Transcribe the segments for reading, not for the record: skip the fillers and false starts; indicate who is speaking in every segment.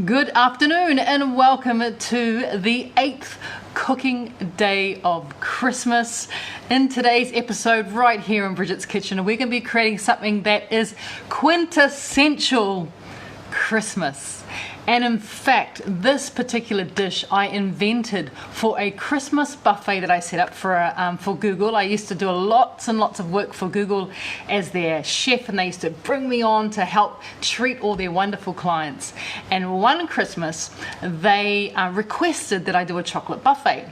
Speaker 1: Good afternoon and welcome to the 8th cooking day of Christmas. In today's episode right here in Bridget's kitchen, we're going to be creating something that is quintessential Christmas. And in fact, this particular dish I invented for a Christmas buffet that I set up for Google. I used to do lots and lots of work for Google as their chef, and they used to bring me on to help treat all their wonderful clients. And one Christmas, they requested that I do a chocolate buffet.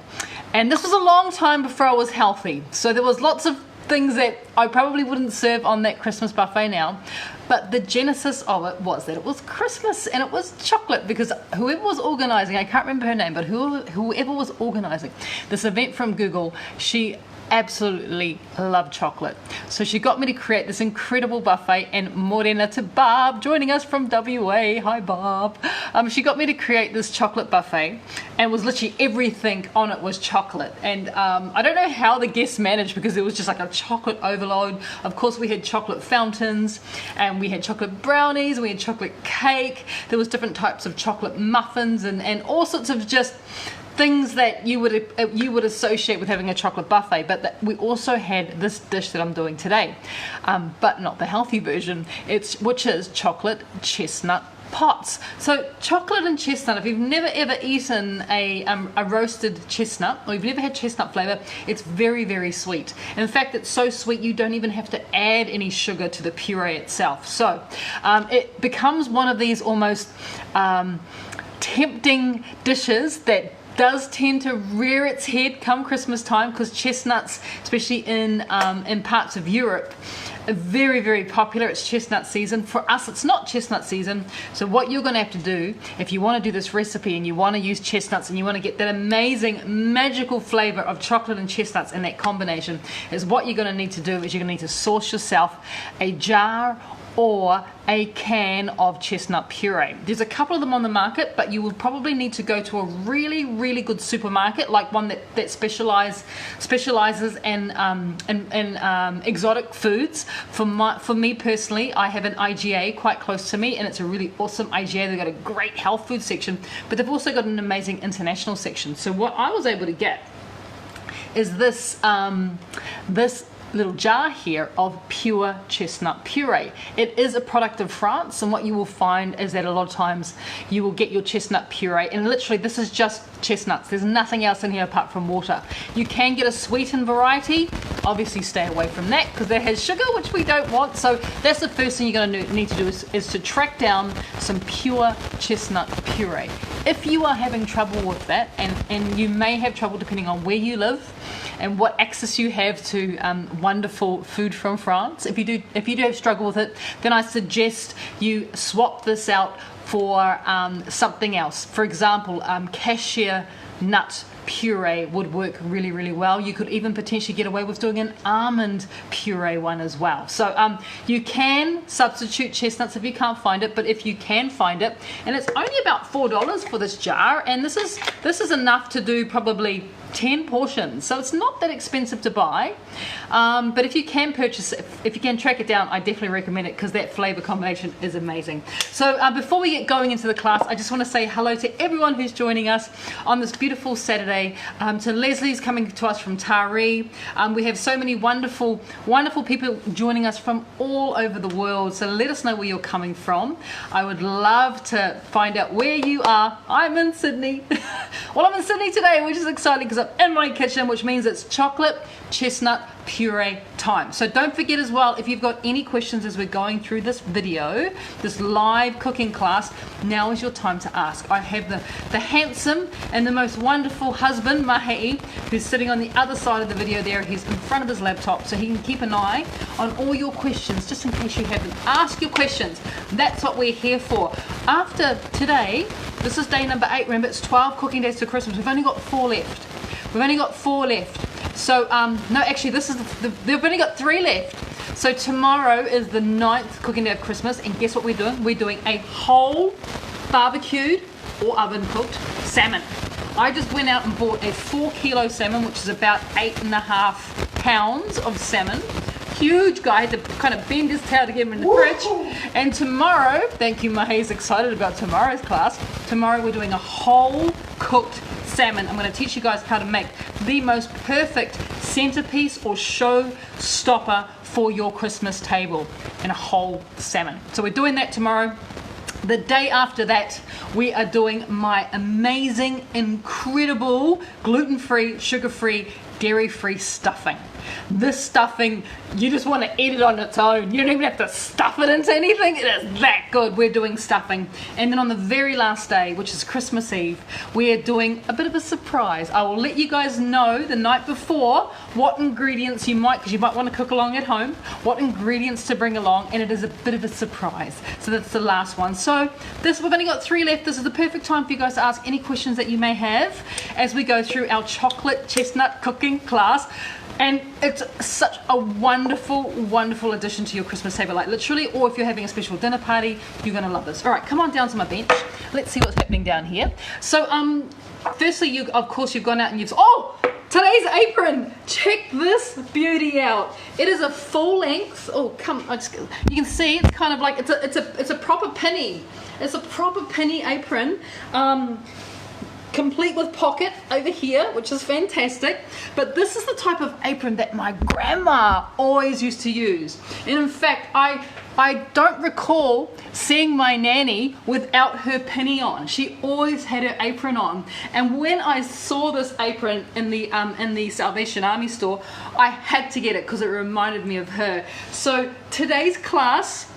Speaker 1: And this was a long time before I was healthy, so there was lots of things that I probably wouldn't serve on that Christmas buffet now. But the genesis of it was that it was Christmas and it was chocolate, because whoever was organizing, I can't remember her name, but whoever was organizing this event from Google, she absolutely loved chocolate. So she got me to create this incredible buffet, and morena to Barb joining us from WA. Hi Barb. She got me to create this chocolate buffet, and was literally everything on it was chocolate. And I don't know how the guests managed, because it was just like a chocolate overload. Of course we had chocolate fountains, and we had chocolate brownies, and we had chocolate cake. There was different types of chocolate muffins and all sorts of just things that you would associate with having a chocolate buffet. But we also had this dish that I'm doing today, but not the healthy version, which is chocolate chestnut pots. So chocolate and chestnut, if you've never ever eaten a roasted chestnut, or you've never had chestnut flavor, it's very, very sweet. And in fact, it's so sweet you don't even have to add any sugar to the puree itself. So it becomes one of these almost tempting dishes that does tend to rear its head come Christmas time, because chestnuts, especially in parts of Europe, are very, very popular. It's chestnut season. For us, it's not chestnut season. So what you're going to have to do, if you want to do this recipe and you want to use chestnuts and you want to get that amazing magical flavor of chocolate and chestnuts in that combination, is what you're going to need to do is you're going to need to source yourself a jar or a can of chestnut puree. There's a couple of them on the market, but you will probably need to go to a really, really good supermarket, like one that specializes in exotic foods. For me personally, I have an IGA quite close to me, and it's a really awesome IGA. They've got a great health food section, but they've also got an amazing international section. So what I was able to get is this little jar here of pure chestnut puree. It is a product of France, and what you will find is that a lot of times you will get your chestnut puree, and literally this is just chestnuts. There's nothing else in here apart from water. You can get a sweetened variety. Obviously stay away from that, because that has sugar, which we don't want. So that's the first thing you're going to need to do is to track down some pure chestnut puree. If you are having trouble with that, and you may have trouble depending on where you live and what access you have to wonderful food from France, if you do have struggle with it, then I suggest you swap this out for something else. For example, cashew nut puree would work really, really well. You could even potentially get away with doing an almond puree one as well. So you can substitute chestnuts if you can't find it, but if you can find it, and it's only about $4 for this jar, and this is enough to do probably 10 portions, so it's not that expensive to buy. But if you can purchase it, if you can track it down, I definitely recommend it, because that flavor combination is amazing. So before we get going into the class, I just want to say hello to everyone who's joining us on this beautiful Saturday. To Leslie's coming to us from Taree. We have so many wonderful people joining us from all over the world, so let us know where you're coming from. I would love to find out where you are. I'm in Sydney. Well, I'm in Sydney today, which is exciting, because I'm in my kitchen, which means it's chocolate chestnut puree time. So don't forget as well, if you've got any questions as we're going through this video, this live cooking class, now is your time to ask. I have the handsome and the most wonderful husband, Mahei, who's sitting on the other side of the video there. He's in front of his laptop, so he can keep an eye on all your questions, just in case you haven't. Ask your questions. That's what we're here for. After today, this is day number 8. Remember, it's 12 cooking days to Christmas. We've only got 4 left. So, no, actually, they've only got 3 left. So tomorrow is the 9th cooking day of Christmas, and guess what we're doing? We're doing a whole barbecued or oven cooked salmon. I just went out and bought a 4 kilo salmon, which is about 8.5 pounds of salmon, huge guy. I had to kind of bend his tail to get him in the fridge. And tomorrow, thank you, Mahe's excited about tomorrow's class. Tomorrow we're doing a whole cooked salmon. I'm going to teach you guys how to make the most perfect centerpiece or show stopper for your Christmas table in a whole salmon. So we're doing that tomorrow. The day after that, we are doing my amazing, incredible, gluten-free, sugar-free, dairy-free stuffing. This stuffing, you just want to eat it on its own. You don't even have to stuff it into anything. It is that good. We're doing stuffing. And then on the very last day, which is Christmas Eve, we're doing a bit of a surprise. I will let you guys know the night before what ingredients you might, because you might want to cook along at home, what ingredients to bring along, and it is a bit of a surprise. So that's the last one. So we've only got 3 left. This is the perfect time for you guys to ask any questions that you may have as we go through our chocolate chestnut cooking class. And it's such a wonderful, wonderful addition to your Christmas table, like literally, or if you're having a special dinner party, you're going to love this. All right, come on down to my bench. Let's see what's happening down here. So, firstly, of course, you've gone out and today's apron. Check this beauty out. It is a full length. Oh, you can see it's kind of like it's a proper pinny. It's a proper pinny apron. Complete with pocket over here, which is fantastic. But this is the type of apron that my grandma always used to use. And in fact, I don't recall seeing my nanny without her pinny on. She always had her apron on. And when I saw this apron in the Salvation Army store, I had to get it because it reminded me of her. So today's class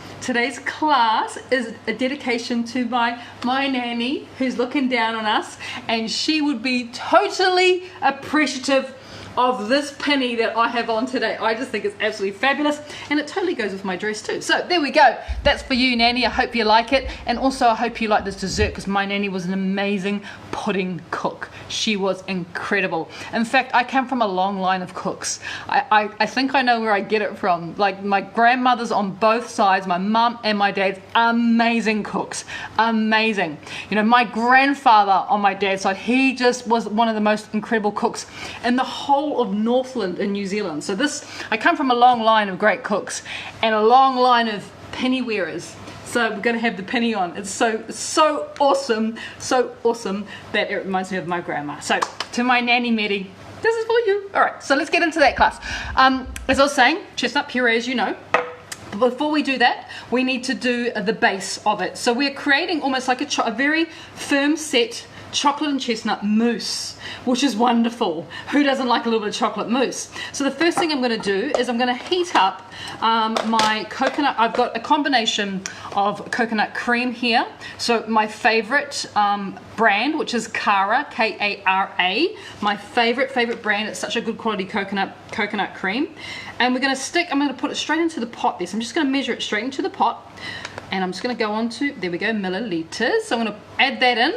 Speaker 1: is a dedication to my nanny who's looking down on us, and she would be totally appreciative of this penny that I have on today. I just think it's absolutely fabulous, and it totally goes with my dress too. So there we go. That's for you, Nanny. I hope you like it, and also I hope you like this dessert because my nanny was an amazing pudding cook. She was incredible. In fact, I come from a long line of cooks. I think I know where I get it from. Like my grandmothers on both sides, my mum and my dad's amazing cooks. Amazing. You know, my grandfather on my dad's side, he just was one of the most incredible cooks in the whole of Northland in New Zealand. So I come from a long line of great cooks and a long line of penny wearers. So we're going to have the penny on. It's so awesome that it reminds me of my grandma. So to my nanny Mary, this is for you. All right, so let's get into that class. As I was saying, chestnut puree, as you know. But before we do that, we need to do the base of it. So we're creating almost like a very firm set chocolate and chestnut mousse, which is wonderful. Who doesn't like a little bit of chocolate mousse? So the first thing I'm going to do is I'm going to heat up my coconut. I've got a combination of coconut cream here. So my favorite brand, which is Kara, K-A-R-A. My favorite brand. It's such a good quality coconut cream. And I'm going to put it straight into the pot there. So I'm just going to measure it straight into the pot. And I'm just going to go on to, there we go, milliliters. So I'm going to add that in.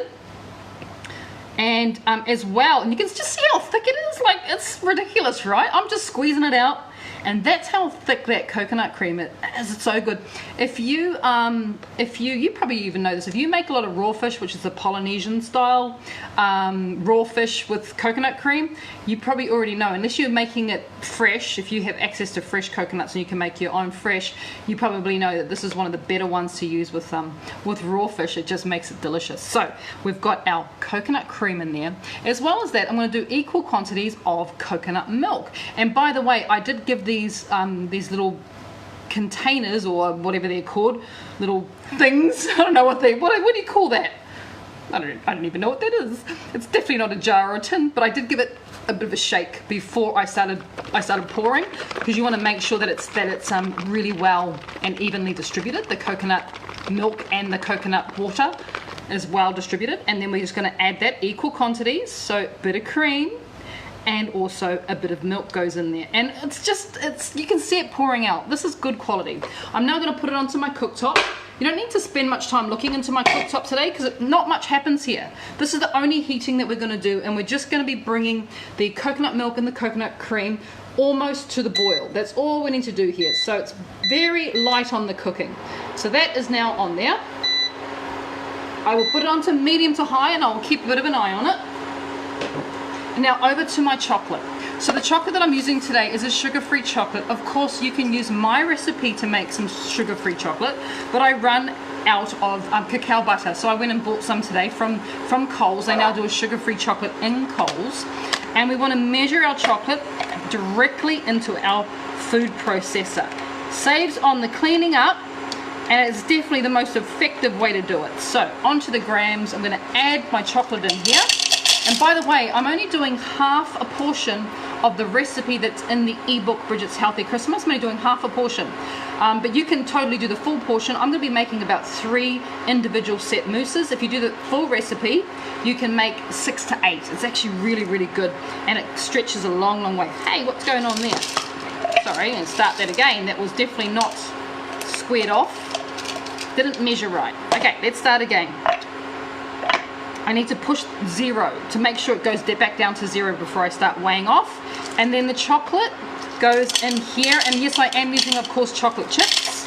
Speaker 1: And as well, and you can just see how thick it is. Like, it's ridiculous, right? I'm just squeezing it out, and that's how thick that coconut cream is. It's so good. If you probably even know this, if you make a lot of raw fish, which is the Polynesian style raw fish with coconut cream, you probably already know, unless you're making it fresh. If you have access to fresh coconuts and you can make your own fresh, you probably know that this is one of the better ones to use with raw fish. It just makes it delicious. So we've got our coconut cream in there. As well as that, I'm going to do equal quantities of coconut milk. And by the way, I did give these little containers, or whatever they're called, little things. I don't know what do you call that? I don't even know what that is. It's definitely not a jar or a tin, but I did give it a bit of a shake before I started pouring, because you want to make sure that it's really well and evenly distributed. The coconut milk and the coconut water is well distributed, and then we're just going to add that equal quantities. So a bit of cream and also a bit of milk goes in there, and you can see it pouring out. This is good quality. I'm now going to put it onto my cooktop. You don't need to spend much time looking into my cooktop today because not much happens here. This is the only heating that we're going to do, and we're just going to be bringing the coconut milk and the coconut cream almost to the boil. That's all we need to do here. So it's very light on the cooking. So that is now on there. I will put it onto medium to high, and I'll keep a bit of an eye on it. And now over to my chocolate. So the chocolate that I'm using today is a sugar-free chocolate. Of course, you can use my recipe to make some sugar-free chocolate, but I run out of cacao butter. So I went and bought some today from Coles. They now do a sugar-free chocolate in Coles. And we want to measure our chocolate directly into our food processor. Saves on the cleaning up, and it's definitely the most effective way to do it. So onto the grams, I'm going to add my chocolate in here. And by the way, I'm only doing half a portion of the recipe that's in the ebook Bridget's Healthy Christmas. I'm only doing half a portion, but you can totally do the full portion. I'm going to be making about 3 individual set mousses. If you do the full recipe, you can make 6 to 8. It's actually really, really good, and it stretches a long, long way. Hey, what's going on there? Sorry, I'm going to start that again. That was definitely not squared off. Didn't measure right. Okay, let's start again. I need to push 0 to make sure it goes back down to 0 before I start weighing off. And then the chocolate goes in here. And yes, I am using, of course, chocolate chips.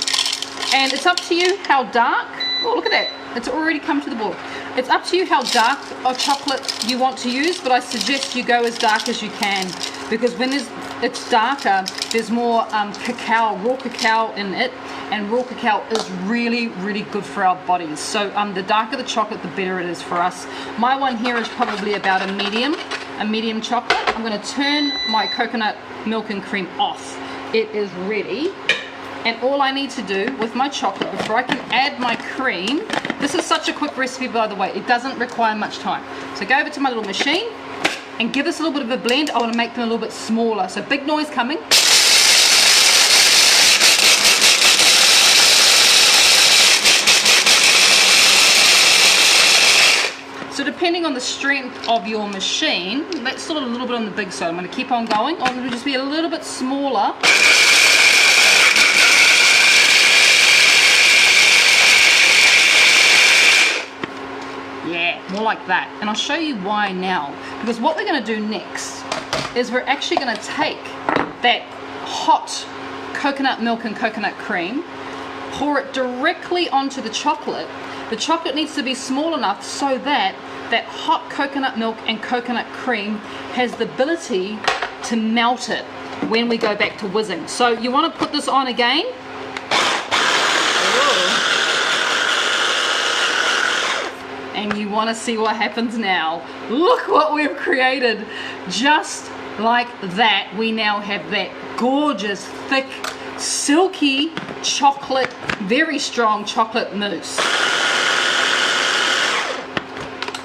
Speaker 1: And it's up to you how dark. Oh, look at that. It's already come to the board. It's up to you how dark of chocolate you want to use, but I suggest you go as dark as you can, because when it's darker, there's more cacao, raw cacao in it, and raw cacao is really, really good for our bodies. So the darker the chocolate, the better it is for us. My one here is probably about a medium chocolate. I'm going to turn my coconut milk and cream off. It is ready. And all I need to do with my chocolate before I can add my cream, this is such a quick recipe, by the way, it doesn't require much time. So go over to my little machine and give this a little bit of a blend. I want to make them a little bit smaller. So big noise coming. So depending on the strength of your machine, that's sort of a little bit on the big side. I'm going to keep on going. I'm going to just be a little bit smaller. Yeah, more like that. And I'll show you why now. Because what we're going to do next is we're actually going to take that hot coconut milk and coconut cream, pour it directly onto the chocolate. The chocolate needs to be small enough so that that hot coconut milk and coconut cream has the ability to melt it when we go back to whizzing. So you want to put this on again. And you want to see what happens now. Look what we've created. Just like that, we now have that gorgeous, thick, silky chocolate, very strong chocolate mousse.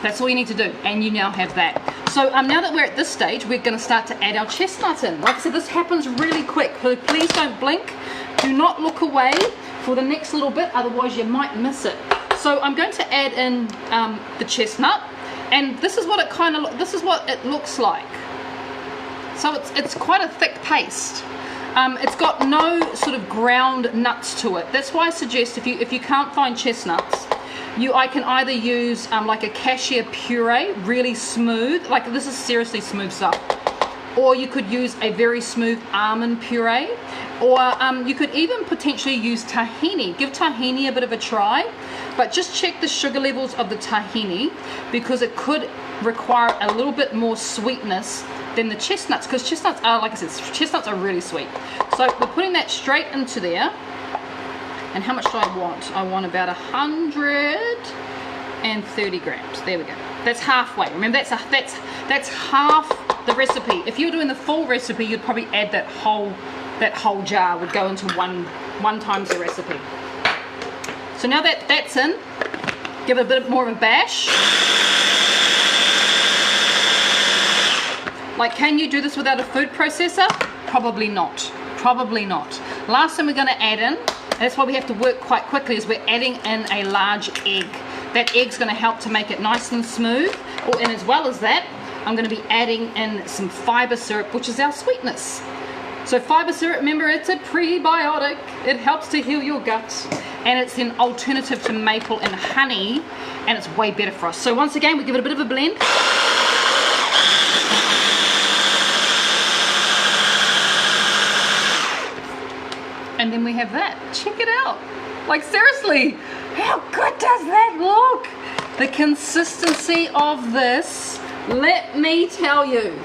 Speaker 1: That's all you need to do, and you now have that. So now that we're at this stage, we're going to start to add our chestnuts in. Like I said, this happens really quick, so please don't blink. Do not look away for the next little bit, otherwise you might miss it. So I'm going to add in the chestnut, and this is what it looks like. So it's quite a thick paste. It's got no sort of ground nuts to it. That's why I suggest if you can't find chestnuts, I can either use like a cassia puree, really smooth, like this is seriously smooth stuff, or you could use a very smooth almond puree, or you could even potentially use tahini. Give tahini a bit of a try, but just check the sugar levels of the tahini, because it could require a little bit more sweetness than the chestnuts, because chestnuts are, like I said, chestnuts are really sweet. So we're putting that straight into there. And how much do I want? I want about 130 grams. There we go. That's halfway. Remember, that's half the recipe. If you were doing the full recipe, you'd probably add that whole jar would go into one times the recipe. So now that's in, give it a bit more of a bash. Like, can you do this without a food processor? Probably not. Probably not. Last thing we're going to add in, and that's why we have to work quite quickly, is we're adding in a large egg. That egg's going to help to make it nice and smooth. And as well as that, I'm going to be adding in some fiber syrup, which is our sweetness. So fiber syrup, remember, it's a prebiotic. It helps to heal your gut. And it's an alternative to maple and honey, and it's way better for us. So once again, we give it a bit of a blend. And then we have that. Check it out. Like, seriously, how good does that look? The consistency of this, let me tell you,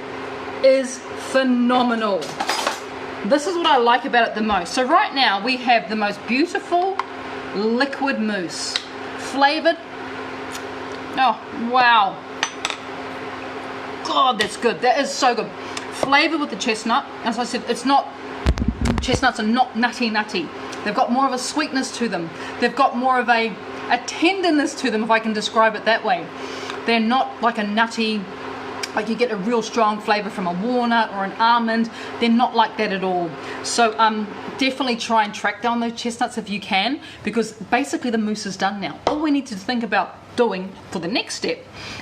Speaker 1: is phenomenal. This is what I like about it the most. So right now we have the most beautiful liquid mousse, flavored. Oh wow, God, that's good. That is so good. Flavored with the chestnut. As I said, it's not, chestnuts are not nutty. They've got more of a sweetness to them. They've got more of a tenderness to them, if I can describe it that way. They're not like a nutty, like you get a real strong flavor from a walnut or an almond. They're not like that at all. So definitely try and track down those chestnuts if you can, because basically the mousse is done now. All we need to think about doing for the next step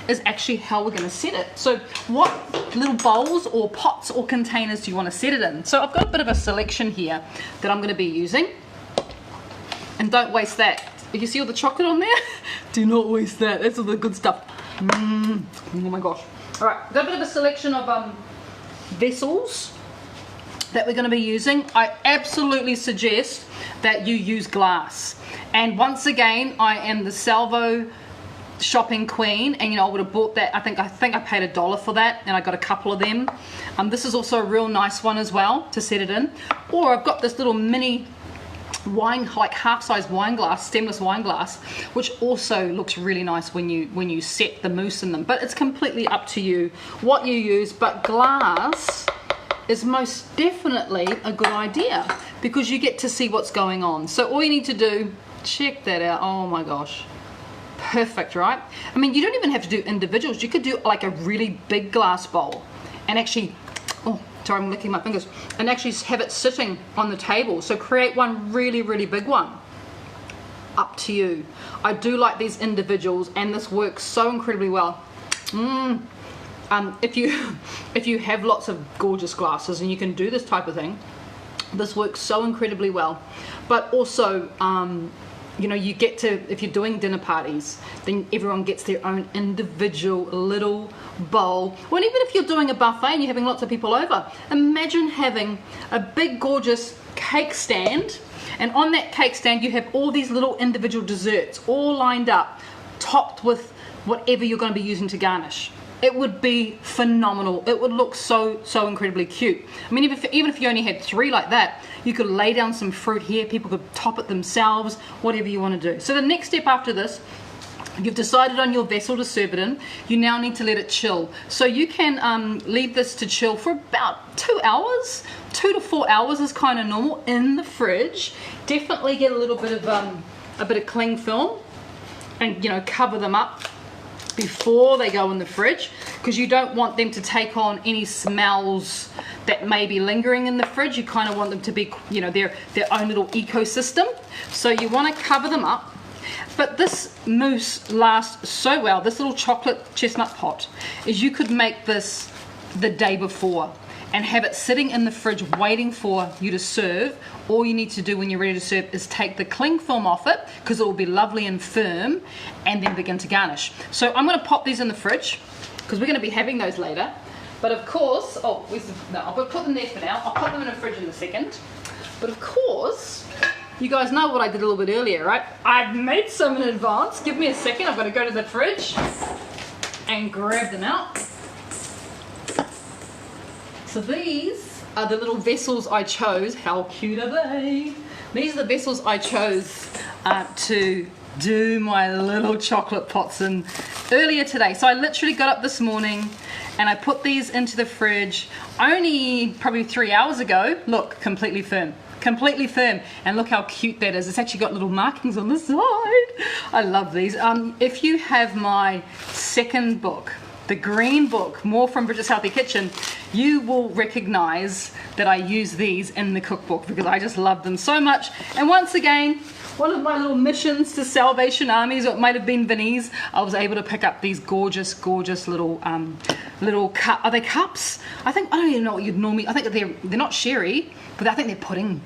Speaker 1: is actually how we're going to set it. So what little bowls or pots or containers do you want to set it in? So I've got a bit of a selection here that I'm going to be using, and don't waste that. You see all the chocolate on there? Do not waste that. That's all the good stuff. Oh my gosh. All right, got a bit of a selection of vessels that we're going to be using. I absolutely suggest that you use glass. And once again, I am the Salvo shopping queen, and you know, I would have bought that. I think I paid $1 for that, and I got a couple of them. This is also a real nice one as well to set it in. Or I've got this little mini wine, like half-size wine glass, stemless wine glass, which also looks really nice when you set the mousse in them. But it's completely up to you what you use. But glass is most definitely a good idea because you get to see what's going on. So all you need to do, check that out. Oh my gosh, perfect, right? I mean, you don't even have to do individuals. You could do like a really big glass bowl and actually, oh sorry, I'm licking my fingers, and actually have it sitting on the table. So create one really big one. Up to you. I do like these individuals, and this works so incredibly well. If you have lots of gorgeous glasses and you can do this type of thing, this works so incredibly well. But also, you know, you get to, if you're doing dinner parties, then everyone gets their own individual little bowl. Well, even if you're doing a buffet and you're having lots of people over, imagine having a big gorgeous cake stand, and on that cake stand you have all these little individual desserts all lined up, topped with whatever you're going to be using to garnish. It would be phenomenal. It would look so incredibly cute. I mean, even if you only had 3 like that, you could lay down some fruit here. People could top it themselves, whatever you want to do. So the next step after this, you've decided on your vessel to serve it in. You now need to let it chill. So you can leave this to chill for about 2 hours. 2 to 4 hours is kind of normal in the fridge. Definitely get a little bit of cling film and, you know, cover them up before they go in the fridge, because you don't want them to take on any smells that may be lingering in the fridge. You kind of want them to be, you know, their own little ecosystem. So you want to cover them up. But this mousse lasts so well, this little chocolate chestnut pot, is you could make this the day before and have it sitting in the fridge waiting for you to serve. All you need to do when you're ready to serve is take the cling film off it, because it will be lovely and firm, and then begin to garnish. So I'm going to pop these in the fridge because we're going to be having those later. But of course, I'll put them there for now. I'll put them in the fridge in a second. But of course, you guys know what I did a little bit earlier, right? I've made some in advance. Give me a second. I'm going to go to the fridge and grab them out. So these are the little vessels I chose. How cute are they? These are the vessels I chose to do my little chocolate pots in earlier today. So I literally got up this morning and I put these into the fridge only probably 3 hours ago. Look, completely firm. Completely firm, and look how cute that is. It's actually got little markings on the side. I love these. If you have my second book, the green book, More from Bridget's Healthy Kitchen, you will recognize that I use these in the cookbook because I just love them so much. And once again, one of my little missions to Salvation Armies, or it might have been Vinny's, I was able to pick up these gorgeous little cup. Are they cups? I don't even know what you'd normally. I think they're not sherry, but I think they're pudding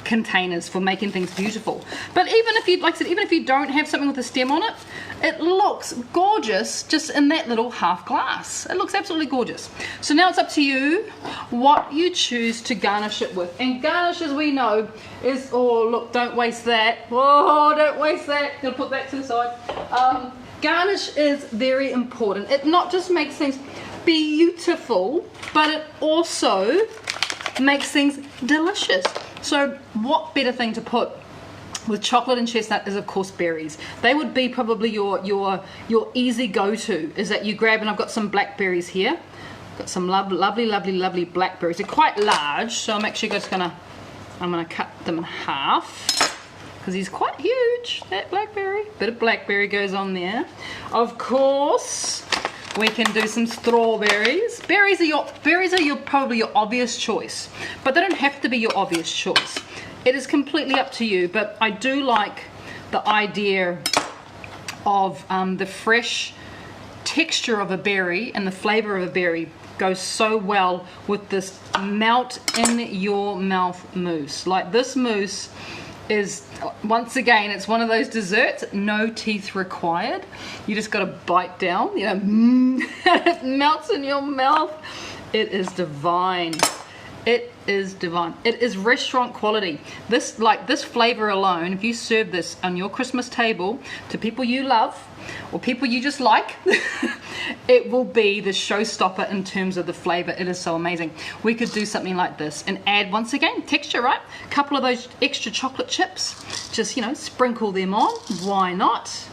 Speaker 1: containers for making things beautiful. But even if you, like I said, even if you don't have something with a stem on it, it looks gorgeous just in that little half glass. It looks absolutely gorgeous. So now it's up to you what you choose to garnish it with. And garnish, as we know, is, oh look, don't waste that. Oh, don't waste that. Gonna put that to the side. garnish is very important. It not just makes things beautiful, but it also makes things delicious. So what better thing to put with chocolate and chestnut is, of course, berries. They would be probably your easy go-to, is that you grab, and I've got some blackberries here. Got some lovely blackberries. They're quite large, so I'm actually just I'm gonna cut them in half because he's quite huge, that blackberry. Bit of blackberry goes on there. Of course, we can do some strawberries. Berries are probably your obvious choice, but they don't have to be your obvious choice. It is completely up to you, but I do like the idea of the fresh texture of a berry and the flavor of a berry goes so well with this melt in your mouth mousse. Like this mousse is, once again, it's one of those desserts, no teeth required. You just got to bite down, you know, it melts in your mouth. It is divine. It is divine. It is restaurant quality. This flavor alone, if you serve this on your Christmas table to people you love or people you just like, it will be the showstopper in terms of the flavor. It is so amazing. We could do something like this and add, once again, texture, right? A couple of those extra chocolate chips, just, you know, sprinkle them on. Why not?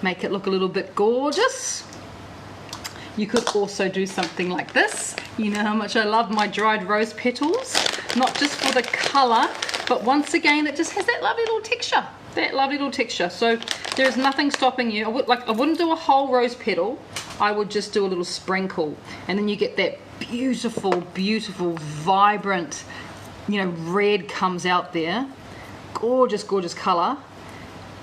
Speaker 1: Make it look a little bit gorgeous. You could also do something like this. You know how much I love my dried rose petals, not just for the color, but once again, it just has that lovely little texture. That lovely little texture. So there's nothing stopping you. I wouldn't do a whole rose petal. I would just do a little sprinkle, and then you get that beautiful, vibrant, you know, red comes out there. Gorgeous color.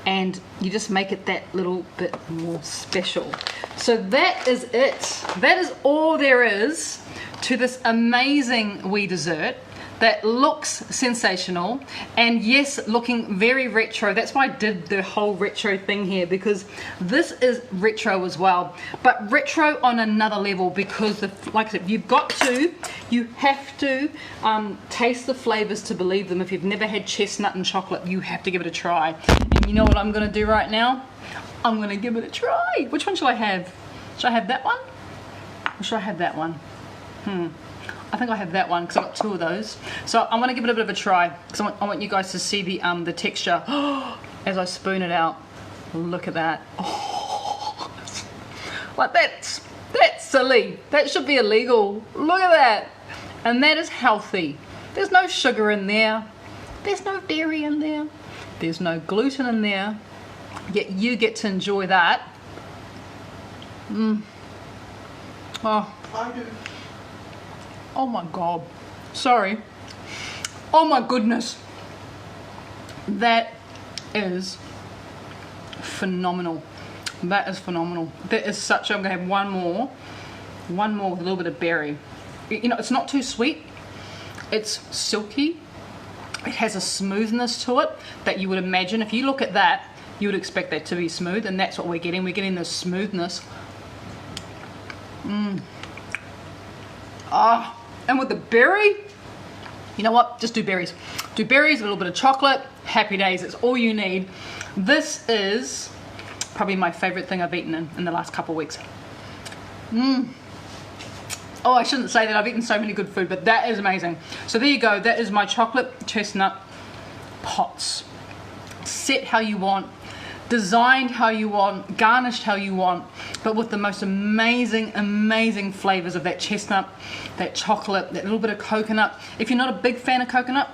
Speaker 1: And you just make it that little bit more special. So that is it. That is all there is to this amazing wee dessert that looks sensational, and yes, looking very retro. That's why I did the whole retro thing here, because this is retro as well, but retro on another level, because like I said, you have to taste the flavors to believe them. If you've never had chestnut and chocolate, you have to give it a try. And you know what I'm gonna do right now? I'm gonna give it a try. Which one should I have? Should I have that one? Or should I have that one? I think I have that one because I've got two of those. So I'm going to give it a bit of a try because I want you guys to see the texture as I spoon it out. Look at that. Oh, like that's silly. That should be illegal. Look at that. And that is healthy. There's no sugar in there. There's no dairy in there. There's no gluten in there. Yet you get to enjoy that. Oh.
Speaker 2: I do.
Speaker 1: Oh my God, sorry. Oh my goodness. That is phenomenal. That is phenomenal. That is such, I'm gonna have one more with a little bit of berry. You know, it's not too sweet. It's silky. It has a smoothness to it that you would imagine. If you look at that, you would expect that to be smooth, and that's what we're getting. We're getting this smoothness. And with the berry, you know what? Just do berries. Do berries, a little bit of chocolate, happy days. It's all you need. This is probably my favorite thing I've eaten in the last couple of weeks. Oh, I shouldn't say that. I've eaten so many good food, but that is amazing. So there you go. That is my chocolate chestnut pots. Set how you want, designed how you want, garnished how you want, but with the most amazing flavors of that chestnut, that chocolate, that little bit of coconut. If you're not a big fan of coconut,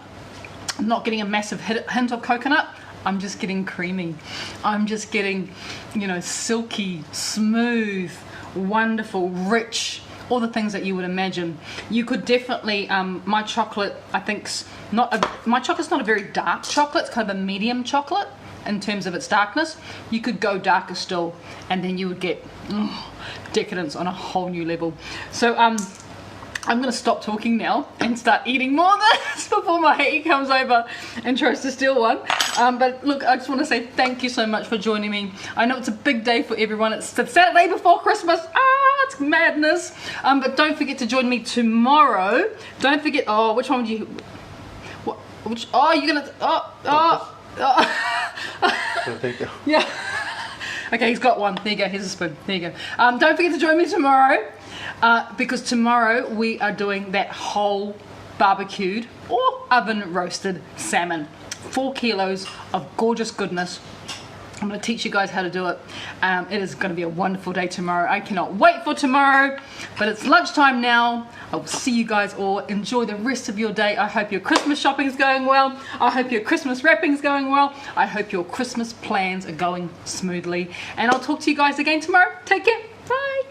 Speaker 1: I'm not getting a massive hint of coconut. I'm just getting creamy. I'm just getting, you know, silky, smooth, wonderful, rich, all the things that you would imagine. You could definitely, my chocolate, I think, my chocolate's not a very dark chocolate. It's kind of a medium chocolate in terms of its darkness. You could go darker still, and then you would get decadence on a whole new level. So I'm going to stop talking now and start eating more of this before my Hei comes over and tries to steal one. But look, I just want to say thank you so much for joining me. I know it's a big day for everyone. It's the Saturday before Christmas. It's madness. But don't forget to join me tomorrow. Don't forget, which one would you, you're going to,
Speaker 2: I think
Speaker 1: yeah. Okay, he's got one. There you go. Here's a spoon. There you go. Don't forget to join me tomorrow because tomorrow we are doing that whole barbecued or oven roasted salmon. 4 kilos of gorgeous goodness. I'm going to teach you guys how to do it. It is going to be a wonderful day tomorrow. I cannot wait for tomorrow, but it's lunchtime now. I will see you guys all. Enjoy the rest of your day. I hope your Christmas shopping is going well. I hope your Christmas wrapping is going well. I hope your Christmas plans are going smoothly. And I'll talk to you guys again tomorrow. Take care. Bye.